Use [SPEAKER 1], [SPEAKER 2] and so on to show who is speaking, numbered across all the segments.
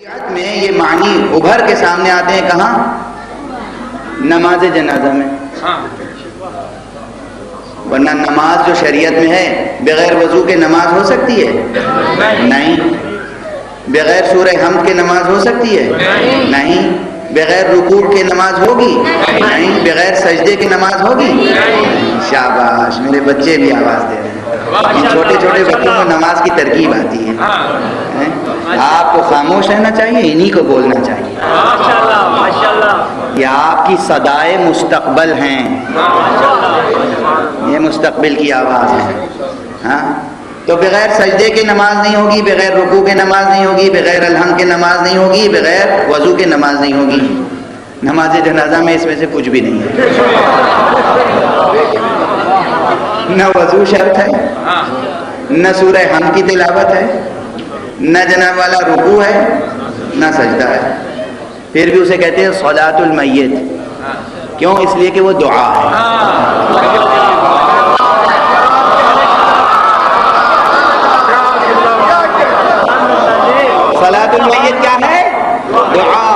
[SPEAKER 1] میں یہ معنی ابھر کے سامنے آتے ہیں کہاں؟ نماز جنازہ میں. ورنہ نماز جو شریعت میں ہے بغیر وضو کے نماز ہو سکتی ہے؟ نہیں. بغیر سورہ حمد کے نماز ہو سکتی ہے؟ نہیں. بغیر رکوع کے نماز ہوگی؟ نہیں. بغیر سجدے کی نماز ہوگی؟ شاباش، میرے بچے بھی آواز دے رہے ہیں. ان چھوٹے چھوٹے بچوں کو نماز کی ترکیب آتی ہے. آپ کو خاموش رہنا چاہیے، انہی کو بولنا چاہیے. یہ آپ کی صدائے مستقبل ہیں، یہ مستقبل کی آواز ہے. ہاں، تو بغیر سجدے کے نماز نہیں ہوگی، بغیر رکوع کے نماز نہیں ہوگی، بغیر الحمد کے نماز نہیں ہوگی، بغیر وضو کے نماز نہیں ہوگی. نماز جنازہ میں اس میں سے کچھ بھی نہیں ہے. نہ وضو شرط ہے، نہ سورہ حمد کی تلاوت ہے، نہ جناب والا رکوع ہے، نہ سجدہ ہے. پھر بھی اسے کہتے ہیں صلاۃ المیت. کیوں؟ اس لیے کہ وہ دعا ہے. صلاۃ المیت کیا ہے؟ دعا.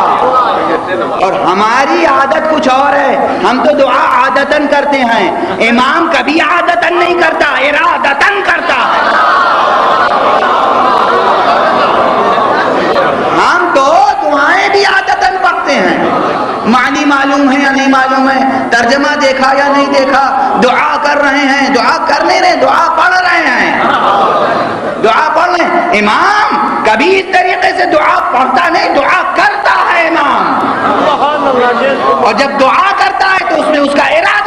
[SPEAKER 1] اور ہماری عادت کچھ اور ہے. ہم تو دعا عادتاً کرتے ہیں، امام کبھی عادتاً نہیں کرتا، ارادتاً کرتا ہے. ہم تو دعائیں بھی عادتاً پڑھتے ہیں، معنی معلوم ہے یا نہیں معلوم ہے، ترجمہ دیکھا یا نہیں دیکھا، دعا کر رہے ہیں، دعا کر نہیں رہے، دعا پڑھ رہے ہیں، دعا پڑھ رہے ہیں. امام کبھی اس طریقے سے دعا پڑھتا نہیں، دعا کرتا ہے امام. اور جب دعا کرتا ہے تو اس میں اس کا ارادہ